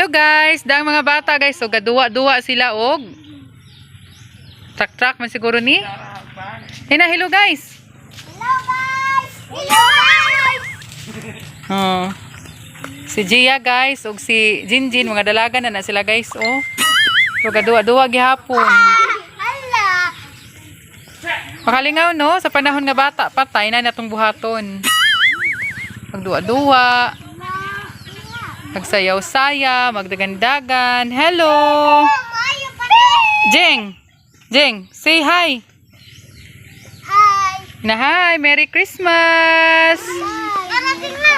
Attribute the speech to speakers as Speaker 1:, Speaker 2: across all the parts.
Speaker 1: Hello guys, daang mga bata guys, so gaduwa-duwa sila og truck man siguro ni. Hello guys.
Speaker 2: Hello guys. Hello guys.
Speaker 1: Oh. Si Gia guys ug si Jinjin mga dalaga na sila guys oh. So gaduwa-duwa gihapon.
Speaker 2: Hala.
Speaker 1: Makalingaw no sa panahon nga bata patay na natong buhaton. Magduwa-duwa. Magsayaw-saya, magdagandagan. Hello! Jeng! Jeng, say hi!
Speaker 2: Hi.
Speaker 1: Na hi! Merry Christmas!
Speaker 2: Karating na.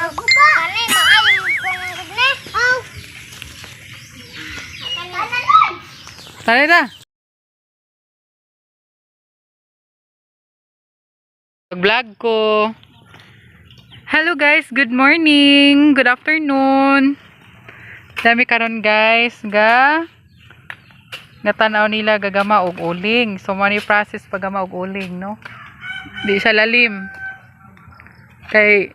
Speaker 2: Ako ba? Kani, maayon ko ng gudne. Aw. Kanalan.
Speaker 1: Tara na! Vlog ko. Hello guys, good morning, good afternoon. Dami karon guys, tanaw nila gagama og uling. So money process pagama og uling, no? Di siya lalim. Kay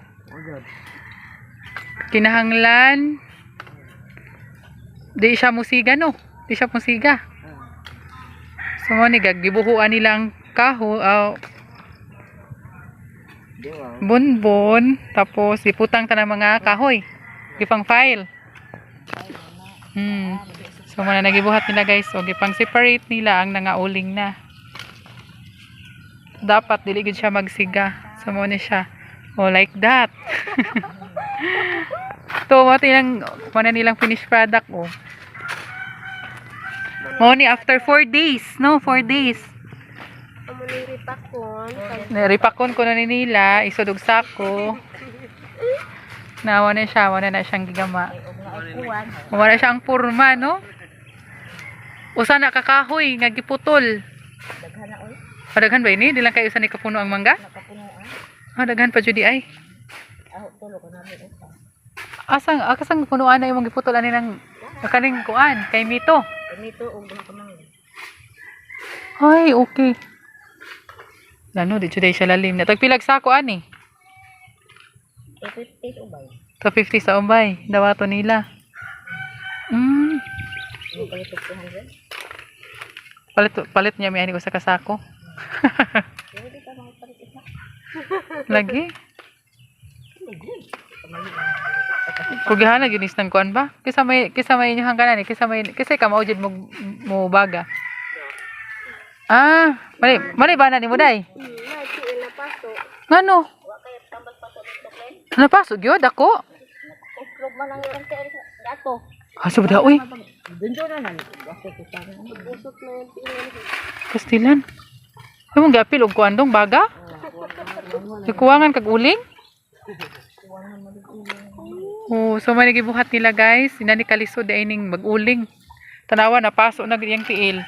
Speaker 1: kinahanglan di siya musiga, no? Di siya musiga. So mo ni gagibuhuan nilang kaho, bonbon, tapos iputang tanang mga kahoy gipang file. So muna nagibuhat nila guys, so gipang separate nila ang nangauling na. Dapat dili gid siya magsiga. So mo ni siya like that. To mo nilang finished product oh. Mo ni after 4 days, no? 4 days. Ripakon ko na nila, isudog sako. Nawa na siyang gigama. Wala siyang purma, no? Usa na kakahoy nga giputol. Daghan ba ini? Di lang kayo usa ni kapuno ang mangga? Daghan pa judi ay. Asang punuan na imong giputol ani nang kaning kuan kay Mito. Ay, okay. Lano, di siya lalim na. Tagpilag sa ako, ani? 250 sa umbay. Dawato nila. Palit niya may ani ko sa kasako. Lagi? Kugihan na ginis ng kuan ba? Kisa may inyo hangganan eh. Kisa ka maujid mo baga. Mali ba na ni mo day? Ngano? Napasok yun ako? Asa ba da uy? Pastilan. Yung gapil og kuan dong baga? Kuwangan kag uling? Oh, so may nagibuhat nila guys. Inani kalisod ay ning mag-uling. Tanawa na paso na giyang tiil.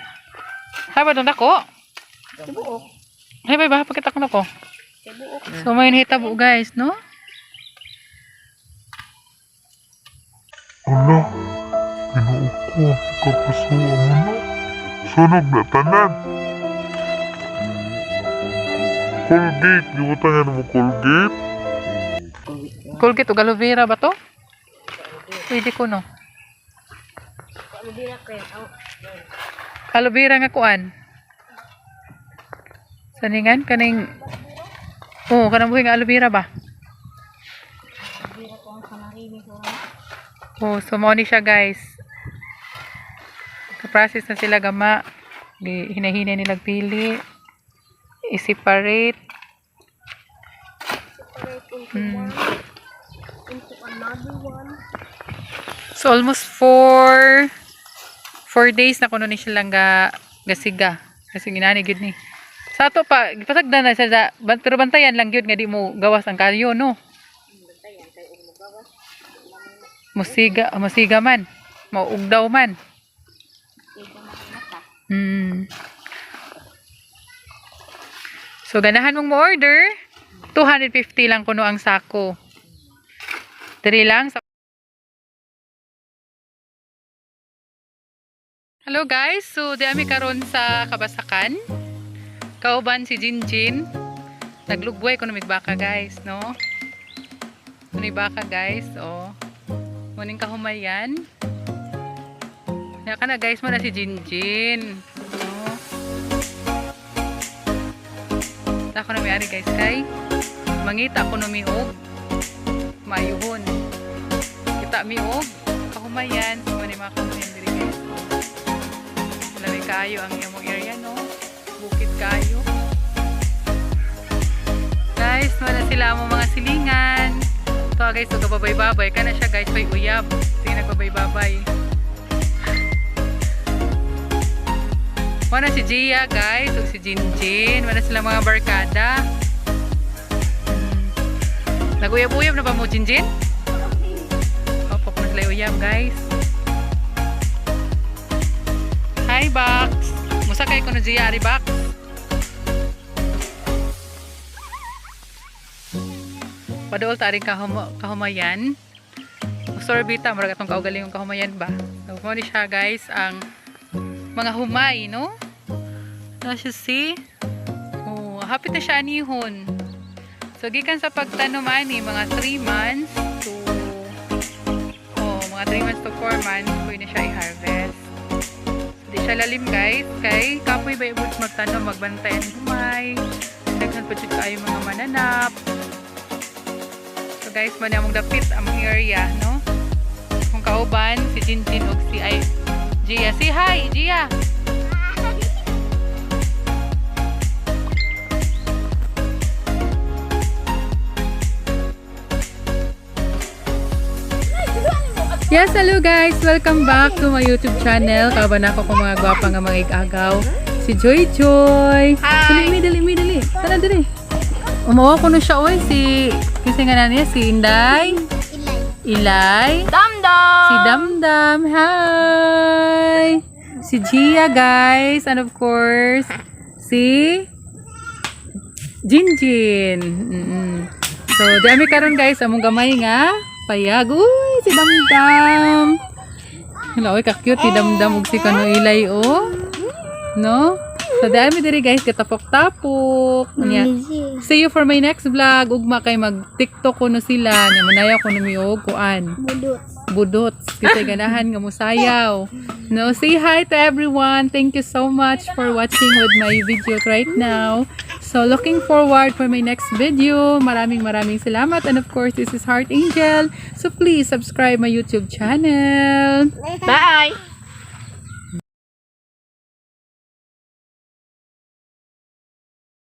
Speaker 1: Hay ba doon ako? Hay ba pakita ko na ko. So may nahitabo guys, no?
Speaker 3: Ala, pinuo ko. Kapasuwa mo na. Sunog na tanan. Colgate. Di mo tangan mo Colgate?
Speaker 1: Colgate o aloe vera ba to? Pwede ko no. Aloe vera nga kuan. Saningan kaning kanang buhi nga aloe vera ba? So mo ni siya guys. Ka-process na sila gama. Hinahinay nilang pili. I-separate.
Speaker 2: Into another one.
Speaker 1: So almost 4 days na kuno ni silang gasiga. Kasi ginani gyud ni. Sa ato pa gipasagdan na siya pero bantayan lang gyud nga di mo gawas ang kalyo no. Musiga man. Maugdaw man. So ganahan mong mo-order, 250 lang kuno ang sako. Diri lang sa Hello guys, so di ami karon sa Kabasakan. Kauban si Jinjin. Naglugboy ko na migbaka guys, no? May baka guys, oh. Muning kahumayan. Kaya ka na guys mo na si Jinjin. No? Ako na may ari guys kay mangita ko no miog. Mayuhon. Kita miog. Kahumayan. Muni mga kahumayan diri guys. Lalay kayo ang iyong area no. Bukid kayo. Guys, wala sila mo mga silingan. Ito guys, ito babay-babay. Kana siya guys, may uyab. Sige nagbabay-babay. Wala si Gia guys, ug si Jinjin. Wala sila mga barkada. Nag-uyab-uyab na ba mo Jinjin? Opo, kung sila uyab guys. Hi Box. Musa kay kuno Gia ari Box. Padool ta rin kahumayan. Sorbita, marag atong kaugaling yung kahumayan ba. So, mo ni siya guys ang mga humay, no? As you see, oh, hapit na siya anihon. So, gikan sa pagtanuman ni mga 3 months to mga 3 months to 4 months, pwede na siya i-harvest. Hindi siya lalim guys, kay kapoy ba ibig magtanom, magbantayan humay. Daghan pa dyan kayo mga mananap. So guys, muna mong dapit among area, no? Kung kauban, si Jinjin o si Gia. Say hi, Gia! Yes, hello guys! Welcome back to my YouTube channel. Kauban ako kung mga gwapa nga mga igagaw. Si Joy Joy! Hi! Dali! Tara, dali! Umawa ko na siya, oy. Kasi nga na niya, si Inday. Ilay.
Speaker 2: Damdam!
Speaker 1: Si Damdam. Hi! Si Gia, guys. And of course, si Jinjin. So, dami karon guys. Among gamay nga. Payag. Uy, si Damdam. Hello, oy, ka-cute. Si Damdam. Ug si Kano Ilay, oh. No? So, dami diri guys, katapok-tapok. See you for my next vlog. Ugma kay mag-TikTok ko no sila. Namanayaw ko no miog kuan. Budots. Kasi ganahan nga musayaw. No, say hi to everyone. Thank you so much for watching with my videos right now. So, looking forward for my next video. Maraming salamat. And of course, this is Heart Angel. So, please subscribe my YouTube channel.
Speaker 2: Bye!